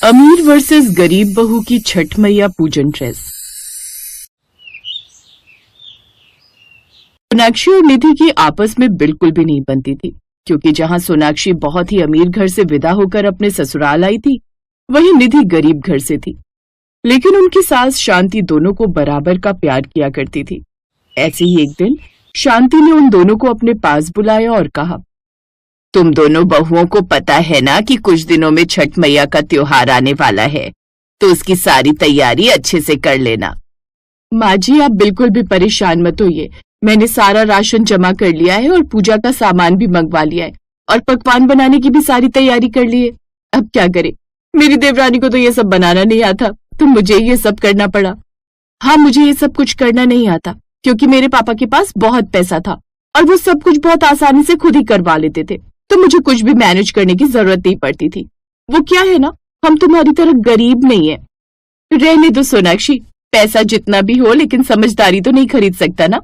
अमीर वर्सेस गरीब बहू की छठ मैया पूजन ड्रेस। सोनाक्षी और निधि की आपस में बिल्कुल भी नहीं बनती थी, क्योंकि जहां सोनाक्षी बहुत ही अमीर घर से विदा होकर अपने ससुराल आई थी, वहीं निधि गरीब घर से थी। लेकिन उनकी सास शांति दोनों को बराबर का प्यार किया करती थी। ऐसे ही एक दिन शांति ने उन दोनों को अपने पास बुलाया और कहा, तुम दोनों बहुओं को पता है ना कि कुछ दिनों में छठ मैया का त्योहार आने वाला है, तो उसकी सारी तैयारी अच्छे से कर लेना। माँ जी, आप बिल्कुल भी परेशान मत होइए। मैंने सारा राशन जमा कर लिया है और पूजा का सामान भी मंगवा लिया है और पकवान बनाने की भी सारी तैयारी कर ली है। अब क्या करे, मेरी देवरानी को तो ये सब बनाना नहीं आता, तो मुझे ये सब करना पड़ा। हाँ, मुझे ये सब कुछ करना नहीं आता क्योंकि मेरे पापा के पास बहुत पैसा था और वो सब कुछ बहुत आसानी से खुद ही करवा लेते थे, तो मुझे कुछ भी मैनेज करने की जरूरत नहीं पड़ती थी। वो क्या है ना, हम तुम्हारी तरह गरीब नहीं है। रहने दो सोनाक्षी, पैसा जितना भी हो लेकिन समझदारी तो नहीं खरीद सकता ना।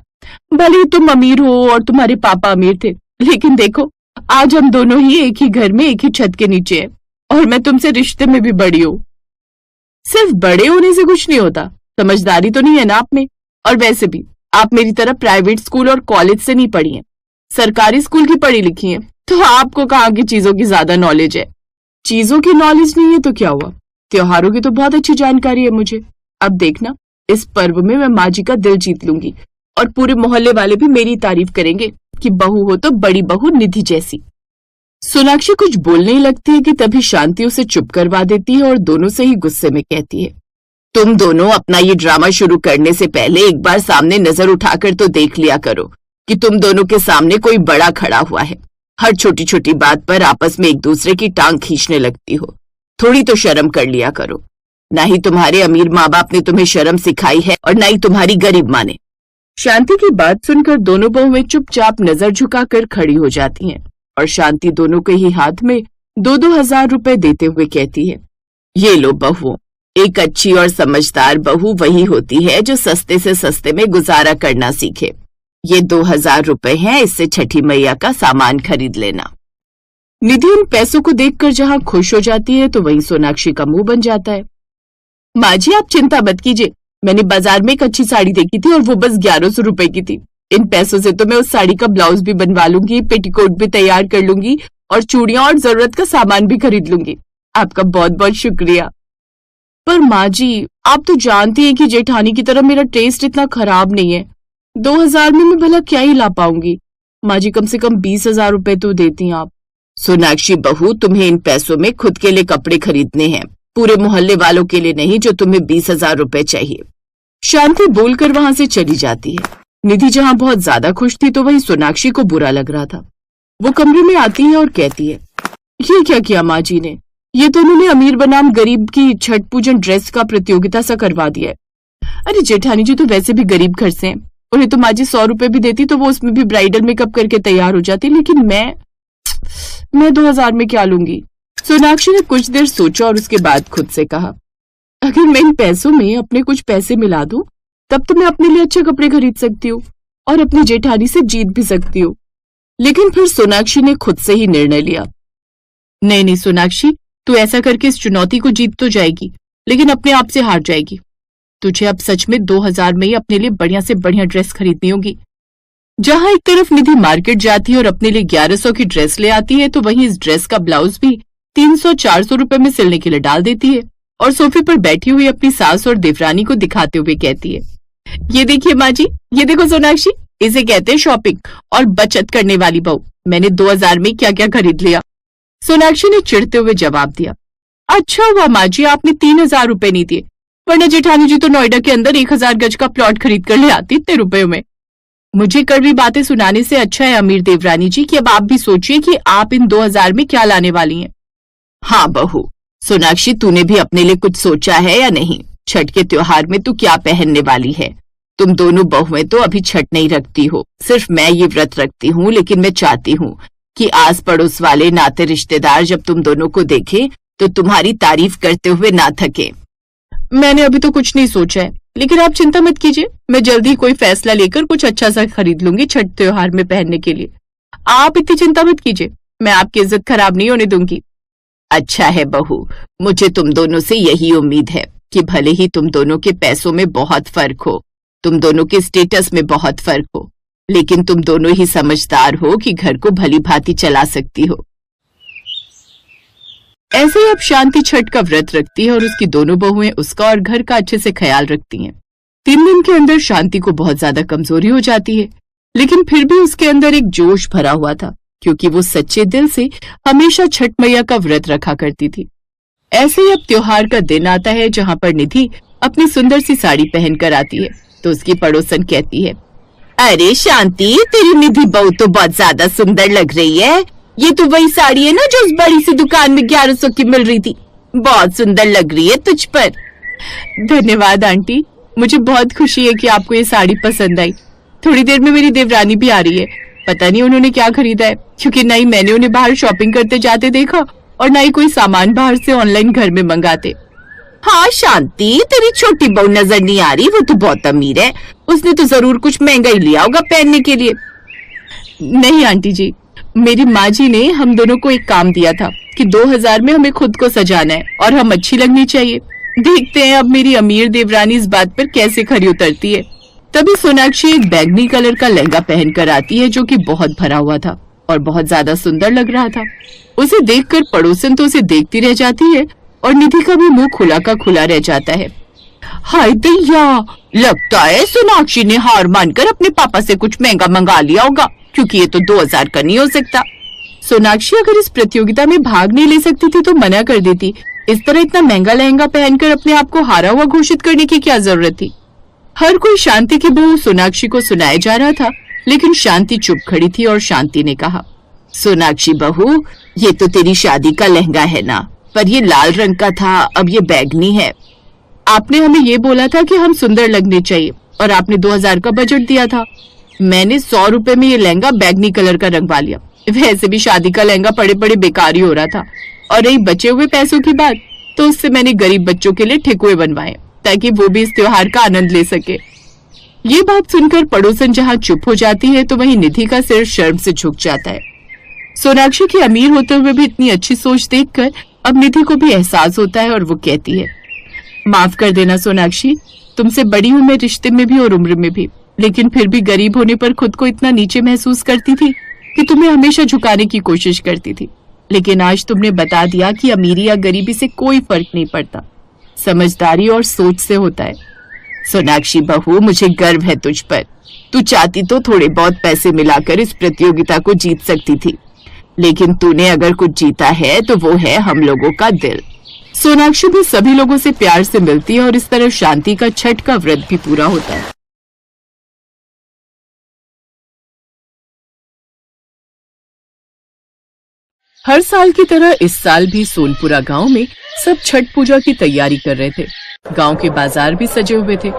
भले ही तुम अमीर हो और तुम्हारे पापा अमीर थे, लेकिन देखो आज हम दोनों ही एक ही घर में एक ही छत के नीचे हैं और मैं तुमसे रिश्ते में भी बड़ी हूँ। सिर्फ बड़े होने से कुछ नहीं होता, समझदारी तो नहीं है ना आप में। और वैसे भी आप मेरी तरह प्राइवेट स्कूल और कॉलेज से नहीं पढ़ी हैं, सरकारी स्कूल की पढ़ी लिखी हैं, तो आपको कहाँ की चीजों की ज्यादा नॉलेज है। चीजों की नॉलेज नहीं है तो क्या हुआ, त्योहारों की तो बहुत अच्छी जानकारी है मुझे। अब देखना, इस पर्व में मैं माँ जी का दिल जीत लूंगी और पूरे मोहल्ले वाले भी मेरी तारीफ करेंगे कि बहू हो तो बड़ी बहू निधि जैसी। सोनाक्षी कुछ बोलने ही लगती है कि तभी शांति उसे चुप करवा देती है और दोनों से ही गुस्से में कहती है, तुम दोनों अपना ये ड्रामा शुरू करने से पहले एक बार सामने नजर उठाकर तो देख लिया करो कि तुम दोनों के सामने कोई बड़ा खड़ा हुआ है। हर छोटी छोटी बात पर आपस में एक दूसरे की टांग खींचने लगती हो। थोड़ी तो शर्म कर लिया करो। ना ही तुम्हारे अमीर माँ बाप ने तुम्हें शर्म सिखाई है और ना ही तुम्हारी गरीब माँ ने। शांति की बात सुनकर दोनों बहुएं चुपचाप नजर झुकाकर खड़ी हो जाती हैं और शांति दोनों के ही हाथ में 2-2 हजार रुपए देते हुए कहती है, ये लो बहुओं, एक अच्छी और समझदार बहू वही होती है जो सस्ते से सस्ते में गुजारा करना सीखे। ये 2,000 रुपए हैं, इससे छठी मैया का सामान खरीद लेना। निधि उन पैसों को देखकर जहां खुश हो जाती है तो वहीं सोनाक्षी का मुंह बन जाता है। माँ जी, आप चिंता मत कीजिए, मैंने बाजार में एक अच्छी साड़ी देखी थी और वो बस 1100 रुपए की थी। इन पैसों से तो मैं उस साड़ी का ब्लाउज भी बनवा लूंगी, पेटीकोट भी तैयार कर लूंगी और चूड़ियां और जरूरत का सामान भी खरीद लूंगी। आपका बहुत बहुत शुक्रिया। पर माँ जी, आप तो जानती हैं कि जेठानी की तरह मेरा टेस्ट इतना खराब नहीं है। 2,000 में मैं भला क्या ही ला पाऊंगी। माँ जी, कम से कम 20,000 रुपए तो देती हैं आप। सोनाक्षी बहू, तुम्हें इन पैसों में खुद के लिए कपड़े खरीदने हैं, पूरे मोहल्ले वालों के लिए नहीं जो तुम्हें 20,000 रुपए चाहिए। शांति बोलकर वहां से चली जाती है। निधि जहां बहुत ज्यादा खुश थी तो वहीं सोनाक्षी को बुरा लग रहा था। वो कमरे में आती है और कहती है, ये क्या किया माँ जी ने, ये तो उन्होंने अमीर बनाम गरीब की छठ पूजन ड्रेस का प्रतियोगिता सा करवा दिया है। अरे जेठानी जी तो वैसे भी गरीब घर से हैं, उन्हें तो माँ जी 100 रुपए भी देती तो वो उसमें भी ब्राइडल मेकअप करके तैयार हो जाती, लेकिन मैं 2,000 में क्या लूंगी। सोनाक्षी ने कुछ देर सोचा और उसके बाद खुद से कहा, अगर मैं इन पैसों में अपने कुछ पैसे मिला दूं तब तो मैं अपने लिए अच्छे कपड़े खरीद सकती हूँ और अपनी जेठानी से जीत भी सकती हूँ। लेकिन फिर सोनाक्षी ने खुद से ही निर्णय लिया, नहीं सोनाक्षी, तू ऐसा करके इस चुनौती को जीत तो जाएगी लेकिन अपने आप से हार जाएगी। तुझे अब सच में 2,000 में ही अपने लिए बढ़िया से बढ़िया ड्रेस खरीदनी होगी। जहां एक तरफ निधि मार्केट जाती है और अपने लिए 1100 की ड्रेस ले आती है तो वहीं इस ड्रेस का ब्लाउज भी 300-400 रुपए में सिलने के लिए डाल देती है और सोफे पर बैठी हुई अपनी सास और देवरानी को दिखाते हुए कहती है, ये देखिए माँ जी, ये देखो सोनाक्षी, इसे कहते हैं शॉपिंग और बचत करने वाली बहू। मैंने 2,000 में क्या क्या खरीद लिया। सोनाक्षी ने चिढ़ते हुए जवाब दिया, अच्छा हुआ माँ जी आपने 3,000 रुपए नहीं दिए, वरना जेठानी जी तो नोएडा के अंदर 1,000 गज का प्लॉट खरीद कर ले आती इतने रुपयों में। मुझे कड़वी बातें सुनाने से अच्छा है अमीर देवरानी जी कि अब आप भी सोचिए कि आप इन 2,000 में क्या लाने वाली हैं। हाँ बहू, सोनाक्षी तूने भी अपने लिए कुछ सोचा है या नहीं? छठ के त्योहार में तू क्या पहनने वाली है? तुम दोनों बहुएं तो अभी छठ नहीं रखती हो, सिर्फ मैं ये व्रत रखती हूँ, लेकिन मैं चाहती हूँ कि आस पड़ोस वाले नाते रिश्तेदार जब तुम दोनों को देखें तो तुम्हारी तारीफ करते हुए ना थके। मैंने अभी तो कुछ नहीं सोचा है, लेकिन आप चिंता मत कीजिए, मैं जल्दी कोई फैसला लेकर कुछ अच्छा सा खरीद लूंगी छठ त्योहार में पहनने के लिए। आप इतनी चिंता मत कीजिए, मैं आपकी इज्जत खराब नहीं होने दूंगी। अच्छा है बहू, मुझे तुम दोनों से यही उम्मीद है कि भले ही तुम दोनों के पैसों में बहुत फर्क हो, तुम दोनों के स्टेटस में बहुत फर्क हो, लेकिन तुम दोनों ही समझदार हो कि घर को भली भांति चला सकती हो। ऐसे ही अब शांति छठ का व्रत रखती है और उसकी दोनों बहुएं उसका और घर का अच्छे से ख्याल रखती हैं। 3 दिन के अंदर शांति को बहुत ज्यादा कमजोरी हो जाती है, लेकिन फिर भी उसके अंदर एक जोश भरा हुआ था, क्योंकि वो सच्चे दिल से हमेशा छठ मैया का व्रत रखा करती थी। ऐसे ही अब त्योहार का दिन आता है जहाँ पर निधि अपनी सुंदर सी साड़ी पहनकर आती है, तो उसकी पड़ोसन कहती है, अरे शांति, तेरी निधि बहू तो बहुत ज्यादा सुंदर लग रही है। ये तो वही साड़ी है ना जो उस बड़ी सी दुकान में 1100 की मिल रही थी। बहुत सुंदर लग रही है तुझ पर। धन्यवाद आंटी, मुझे बहुत खुशी है कि आपको ये साड़ी पसंद आई। थोड़ी देर में मेरी देवरानी भी आ रही है, पता नहीं उन्होंने क्या खरीदा है, क्योंकि न ही मैंने उन्हें बाहर शॉपिंग करते जाते देखा और न ही कोई सामान बाहर से ऑनलाइन घर में मंगाते। हाँ शांति, तेरी छोटी बहू नजर नहीं आ रही, वो तो बहुत अमीर है, उसने तो जरूर कुछ महंगा ही लिया होगा पहनने के लिए। नहीं आंटी जी, मेरी माँ जी ने हम दोनों को एक काम दिया था कि 2000 में हमें खुद को सजाना है और हम अच्छी लगनी चाहिए। देखते हैं अब मेरी अमीर देवरानी इस बात पर कैसे खरी उतरती है। तभी सोनाक्षी एक बैंगनी कलर का लहंगा पहनकर आती है, जो कि बहुत भरा हुआ था और बहुत ज्यादा सुंदर लग रहा था। उसे देखकर पड़ोसन तो उसे देखती रह जाती है और निधि का भी मुंह खुला का खुला रह जाता है। हाय दैया, लगता है सोनाक्षी ने हार मानकर अपने पापा से कुछ महंगा मंगा लिया होगा, क्योंकि ये तो 2000 का नहीं हो सकता। सोनाक्षी अगर इस प्रतियोगिता में भाग नहीं ले सकती थी तो मना कर देती। इस तरह इतना महंगा लहंगा पहनकर अपने आप को हारा हुआ घोषित करने की क्या जरूरत थी। हर कोई शांति की बहू सोनाक्षी को सुनाया जा रहा था, लेकिन शांति चुप खड़ी थी और शांति ने कहा, सोनाक्षी बहू, ये तो तेरी शादी का लहंगा है ना, पर ये लाल रंग का था, अब ये बैगनी है। आपने हमें ये बोला था कि हम सुंदर लगने चाहिए और आपने 2000 का बजट दिया था। मैंने 100 रुपए में ये लहंगा बैगनी कलर का रंगवा लिया। वैसे भी शादी का लहंगा पड़े पड़े बेकार ही हो रहा था, और रही बचे हुए पैसों की बात, तो उससे मैंने गरीब बच्चों के लिए ठेकुए बनवाए ताकि वो भी इस त्योहार का आनंद ले सके। ये बात सुनकर पड़ोसन जहाँ चुप हो जाती है तो वहीं निधि का सिर शर्म से झुक जाता है। सोनाक्षी की अमीर होते हुए भी इतनी अच्छी सोच देखकर अब निधि को भी एहसास होता है और वो कहती है, माफ कर देना सोनाक्षी, तुमसे बड़ी हूँ मैं रिश्ते में भी और उम्र में भी, लेकिन फिर भी गरीब होने पर खुद को इतना नीचे महसूस करती थी कि तुम्हें हमेशा झुकाने की कोशिश करती थी। लेकिन आज तुमने बता दिया कि अमीरी या गरीबी से कोई फर्क नहीं पड़ता, समझदारी और सोच से होता है। सोनाक्षी बहू, मुझे गर्व है तुझ पर। तू चाहती तो थोड़े बहुत पैसे मिलाकर इस प्रतियोगिता को जीत सकती थी, लेकिन तूने अगर कुछ जीता है तो वो है हम लोगों का दिल। सोनाक्षी भी सभी लोगों से प्यार से मिलती है और इस तरह शांति का छठ का व्रत भी पूरा होता है। हर साल की तरह इस साल भी सोनपुरा गांव में सब छठ पूजा की तैयारी कर रहे थे। गांव के बाजार भी सजे हुए थे।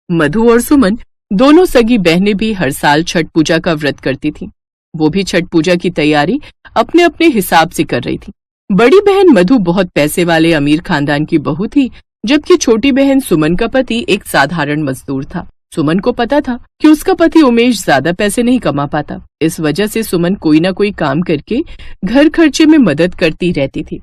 मधु और सुमन दोनों सगी बहनें भी हर साल छठ पूजा का व्रत करती थीं। वो भी छठ पूजा की तैयारी अपने अपने हिसाब से कर रही थी। बड़ी बहन मधु बहुत पैसे वाले अमीर खानदान की बहू थी, जबकि छोटी बहन सुमन का पति एक साधारण मजदूर था। सुमन को पता था कि उसका पति उमेश ज्यादा पैसे नहीं कमा पाता, इस वजह से सुमन कोई ना कोई काम करके घर खर्चे में मदद करती रहती थी।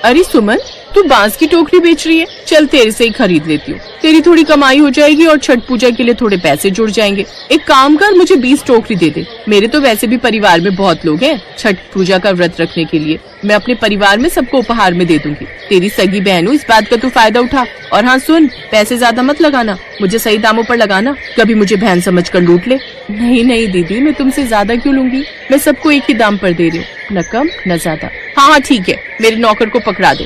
अरे सुमन, तू बांस की टोकरी बेच रही है? चल तेरे से ही खरीद लेती हूँ, तेरी थोड़ी कमाई हो जाएगी और छठ पूजा के लिए थोड़े पैसे जुड़ जाएंगे। एक काम कर, मुझे 20 टोकरी दे दे। मेरे तो वैसे भी परिवार में बहुत लोग हैं छठ पूजा का व्रत रखने के लिए, मैं अपने परिवार में सबको उपहार में दे दूंगी। तेरी सगी बहन हूँ, इस बात का तू फायदा उठा। और हाँ सुन, पैसे ज्यादा मत लगाना, मुझे सही दामों पर लगाना, कभी मुझे बहन समझकर लूट ले। नहीं नहीं दीदी, मैं तुमसे ज्यादा क्यों लूंगी, मैं सबको एक ही दाम पर दे रही हूँ, न कम न ज्यादा। हाँ ठीक है, मेरे नौकर को पकड़ा दो।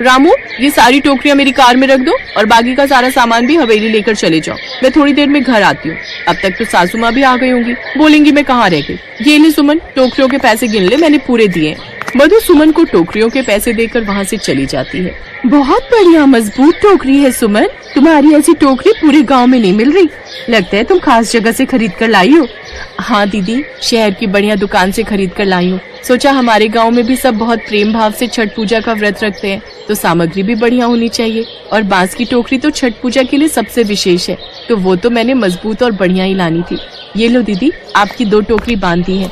रामू, ये सारी टोकरियां मेरी कार में रख दो और बाकी का सारा सामान भी हवेली लेकर चले जाओ। मैं थोड़ी देर में घर आती हूँ। अब तक तो सासू माँ भी आ गई होंगी, बोलेंगी मैं कहाँ रह गई। ये ले सुमन, टोकरियों के पैसे गिन ले, मैंने पूरे दिए। मधु सुमन को टोकरियों के पैसे देकर वहाँ से चली जाती है। बहुत बढ़िया मजबूत टोकरी है सुमन, तुम्हारी ऐसी टोकरी पूरे गाँव में नहीं मिल रही, लगता है तुम खास जगह से खरीद कर लाई हो। हाँ दीदी, शहर की बढ़िया दुकान से खरीद कर लाई हूँ। सोचा हमारे गांव में भी सब बहुत प्रेम भाव से छठ पूजा का व्रत रखते हैं, तो सामग्री भी बढ़िया होनी चाहिए। और बांस की टोकरी तो छठ पूजा के लिए सबसे विशेष है, तो वो तो मैंने मजबूत और बढ़िया ही लानी थी। ये लो दीदी, आपकी 2 टोकरी बांध दी है।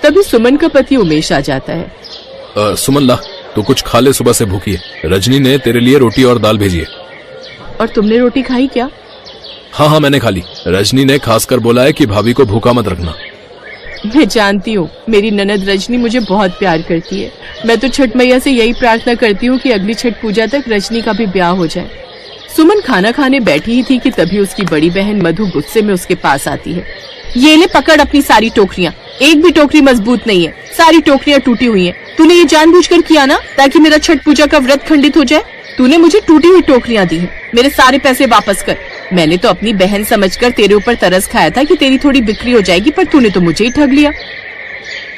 तभी सुमन का पति उमेश आ जाता है। सुमन ला, तू कुछ खा ले, सुबह से भूखी है। रजनी ने तेरे लिए रोटी और दाल भेजी है। और तुमने रोटी खाई क्या? हाँ, मैंने खा ली। रजनी ने खासकर बोला है कि भाभी को भूखा मत रखना। मैं जानती हूँ, मेरी ननद रजनी मुझे बहुत प्यार करती है। मैं तो छठ मैया से यही प्रार्थना करती हूँ कि अगली छठ पूजा तक रजनी का भी ब्याह हो जाए। सुमन खाना खाने बैठी ही थी कि तभी उसकी बड़ी बहन मधु गुस्से में उसके पास आती है। ये ले पकड़ अपनी सारी टोकरियाँ, एक भी टोकरी मजबूत नहीं है, सारी टोकरियाँ टूटी हुई हैं। तूने ये जानबूझकर किया ना ताकि मेरा छठ पूजा का व्रत खंडित हो जाए। तूने मुझे टूटी हुई टोकरियाँ दी हैं, मेरे सारे पैसे वापस कर। मैंने तो अपनी बहन समझकर तेरे ऊपर तरस खाया था कि तेरी थोड़ी बिक्री हो जाएगी, पर तूने तो मुझे ही ठग लिया।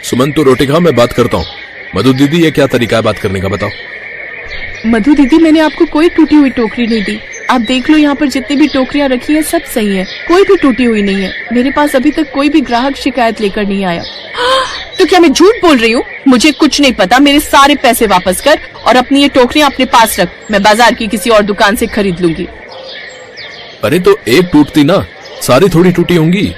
सुमन तू रोटी खा, मैं बात करता हूँ। मधु दीदी, ये क्या तरीका है बात करने का, बताओ। मधु दीदी, मैंने आपको कोई टूटी हुई टोकरी नहीं दी। आप देख लो, यहाँ पर जितनी भी टोकरियाँ रखी है सब सही है, कोई भी टूटी हुई नहीं है। मेरे पास अभी तक कोई भी ग्राहक शिकायत लेकर नहीं आया। तो क्या मैं झूठ बोल रही हूँ? मुझे कुछ नहीं पता, मेरे सारे पैसे वापस कर और अपनी ये टोकरियाँ अपने पास रख। मैं बाजार की किसी और दुकान से खरीद लूंगी। अरे तो एक टूटती ना, सारी थोड़ी टूटी होंगी।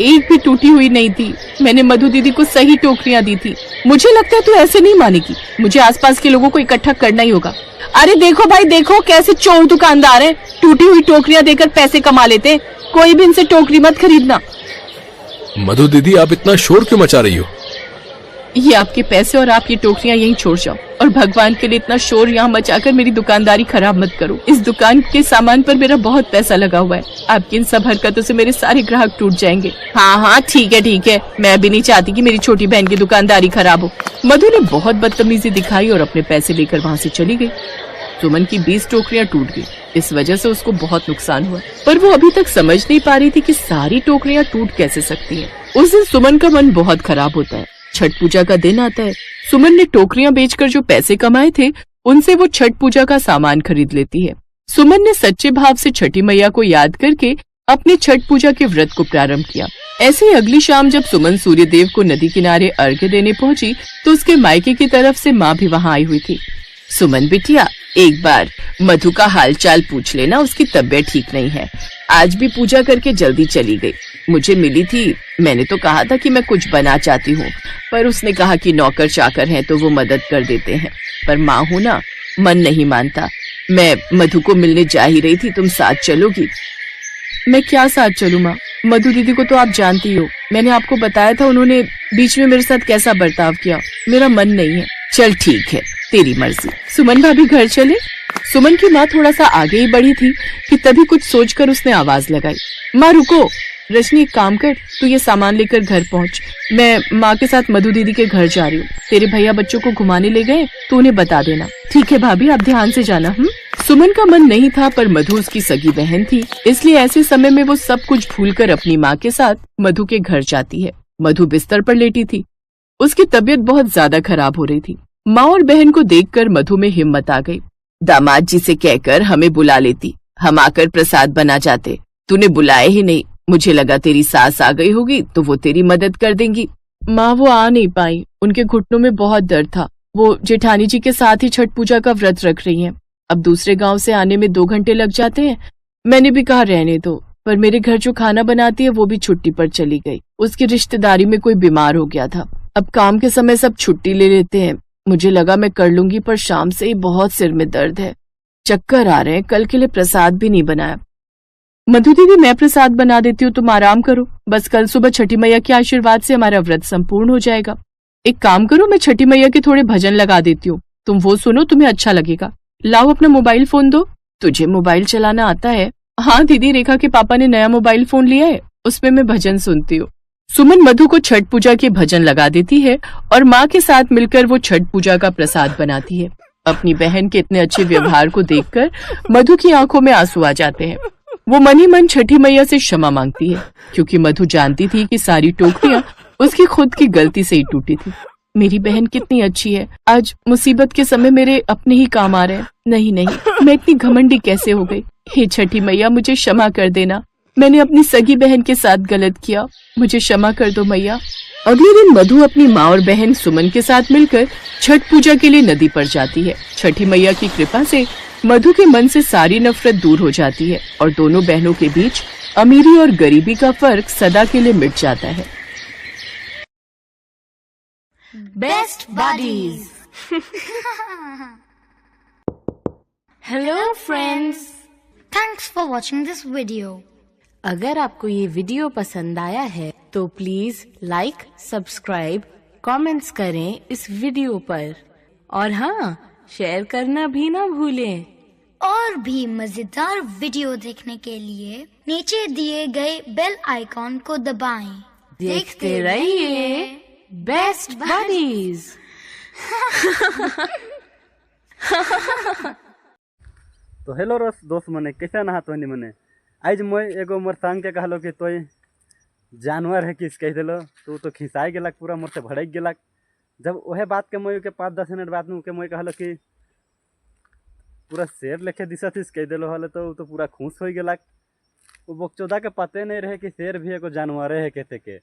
एक भी टूटी हुई नहीं थी, मैंने मधु दीदी को सही टोकरियां दी थी। मुझे लगता है तू ऐसे नहीं मानेगी, मुझे आसपास के लोगों को इकट्ठा करना ही होगा। अरे देखो भाई, देखो कैसे चोर दुकानदार हैं, टूटी हुई टोकरियां देकर पैसे कमा लेते हैं। कोई भी इनसे टोकरी मत खरीदना। मधु दीदी, आप इतना शोर क्यों मचा रही हो? ये आपके पैसे और आप ये टोकरियां यहीं छोड़ जाओ, और भगवान के लिए इतना शोर यहाँ मचाकर मेरी दुकानदारी खराब मत करो। इस दुकान के सामान पर मेरा बहुत पैसा लगा हुआ है। आपकी इन सब हरकतों से मेरे सारे ग्राहक टूट जाएंगे। हाँ, ठीक है, मैं भी नहीं चाहती कि मेरी छोटी बहन की दुकानदारी खराब हो। मधु ने बहुत बदतमीजी दिखाई और अपने पैसे लेकर वहाँ से चली गई। सुमन की 20 टोकरियां टूट गई। इस वजह से उसको बहुत नुकसान हुआ, पर वो अभी तक समझ नहीं पा रही थी कि सारी टोकरियां टूट कैसे सकती हैं। उस दिन सुमन का मन बहुत खराब होता है। छठ पूजा का दिन आता है। सुमन ने टोकरियां बेचकर जो पैसे कमाए थे, उनसे वो छठ पूजा का सामान खरीद लेती है। सुमन ने सच्चे भाव से छठी मैया को याद करके अपने छठ पूजा के व्रत को प्रारंभ किया। ऐसे ही अगली शाम जब सुमन सूर्य देव को नदी किनारे अर्घ्य देने पहुंची, तो उसके मायके की तरफ से माँ भी वहाँ आई हुई थी। सुमन बिटिया, एक बार मधु का हालचाल पूछ लेना, उसकी तबीयत ठीक नहीं है। आज भी पूजा करके जल्दी चली गई। मुझे मिली थी, मैंने तो कहा था कि मैं कुछ बना चाहती हूँ, पर उसने कहा कि नौकर चाकर हैं तो वो मदद कर देते हैं, पर माँ हूँ ना, मन नहीं मानता। मैं मधु को मिलने जा ही रही थी, तुम साथ चलोगी? मैं क्या साथ चलूँ माँ? मधु दीदी को तो आप जानती हो, मैंने आपको बताया था उन्होंने बीच में मेरे साथ कैसा बर्ताव किया। मेरा मन नहीं है। चल ठीक है, तेरी मर्जी। सुमन भाभी घर चले। सुमन की माँ थोड़ा सा आगे ही बढ़ी थी कि तभी कुछ सोचकर उसने आवाज लगाई। माँ रुको। रजनी, एक काम कर, तू ये सामान लेकर घर पहुँच। मैं माँ के साथ मधु दीदी के घर जा रही हूँ। तेरे भैया बच्चों को घुमाने ले गए तो उन्हें बता देना। ठीक है भाभी, आप ध्यान से जाना। सुमन का मन नहीं था, पर मधु उसकी सगी बहन थी, इसलिए ऐसे समय में वो सब कुछ भूलकर अपनी माँ के साथ मधु के घर जाती है। मधु बिस्तर पर लेटी थी, उसकी तबीयत बहुत ज्यादा खराब हो रही थी। माँ और बहन को देखकर मधु में हिम्मत आ गई। दामाद जी से कहकर हमें बुला लेती, हम आकर प्रसाद बना जाते। तूने बुलाए ही नहीं, मुझे लगा तेरी सास आ गई होगी तो वो तेरी मदद कर देंगी। माँ वो आ नहीं पाई, उनके घुटनों में बहुत दर्द था। वो जेठानी जी के साथ ही छठ पूजा का व्रत रख रही हैं। अब दूसरे गांव से आने में 2 घंटे लग जाते हैं। मैंने भी कहा रहने दो, पर मेरे घर जो खाना बनाती है वो भी छुट्टी पर चली गई। उसकी रिश्तेदारी में कोई बीमार हो गया था। अब काम के समय सब छुट्टी ले लेते हैं। मुझे लगा मैं कर लूंगी, पर शाम से ही बहुत सिर में दर्द है, चक्कर आ रहे हैं। कल के लिए प्रसाद भी नहीं बनाया। मधु दीदी, मैं प्रसाद बना देती हूँ, तुम आराम करो। बस कल सुबह छठी मैया के आशीर्वाद से हमारा व्रत संपूर्ण हो जाएगा। एक काम करो, मैं छठी मैया के थोड़े भजन लगा देती हूँ, तुम वो सुनो, तुम्हें अच्छा लगेगा। लाओ अपना मोबाइल फोन दो। तुझे मोबाइल चलाना आता है? हाँ दीदी, रेखा के पापा ने नया मोबाइल फोन लिया है, उसमें मैं भजन सुनती हूँ। सुमन मधु को छठ पूजा के भजन लगा देती है और माँ के साथ मिलकर वो छठ पूजा का प्रसाद बनाती है। अपनी बहन के इतने अच्छे व्यवहार को देखकर मधु की आंखों में आंसू आ जाते हैं। वो मन ही मन छठी मैया से क्षमा मांगती है, क्योंकि मधु जानती थी कि सारी टोकरियां उसकी खुद की गलती से ही टूटी थी। मेरी बहन कितनी अच्छी है, आज मुसीबत के समय मेरे अपने ही काम आ रहे हैं। नहीं, मैं इतनी घमंडी कैसे हो गई? हे छठी मैया, मुझे क्षमा कर देना, मैंने अपनी सगी बहन के साथ गलत किया, मुझे क्षमा कर दो मैया। अगले दिन मधु अपनी माँ और बहन सुमन के साथ मिलकर छठ पूजा के लिए नदी पर जाती है। छठी मैया की कृपा से मधु के मन से सारी नफरत दूर हो जाती है और दोनों बहनों के बीच अमीरी और गरीबी का फर्क सदा के लिए मिट जाता है। Best Buddies. Hello friends. Thanks for watching this video. अगर आपको ये वीडियो पसंद आया है तो प्लीज लाइक, सब्सक्राइब, कमेंट्स करें इस वीडियो पर और हाँ, शेयर करना भी ना भूलें। और भी मजेदार वीडियो देखने के लिए नीचे दिए गए बेल आइकॉन को दबाएं। देखते रहिए बेस्ट बडीज। तो हेलो दोस्त मने कैसे नहा तो मने आज मैं एगो मोर संग के कहलो कि तोय जानवर है किस कह दिलो तो खिंचाई गेलक पूरा मोर से भड़क गेलक। जब वह बात के मैं के 5-10 मिनट बाद में मैं कहलो कि पूरा शेर लेके दिशा कह दिलो हल तो पूरा खुश हो गेलक। वो बकचोदा के पते नहीं रहे कि शेर भी एगो जानवर है कहते के।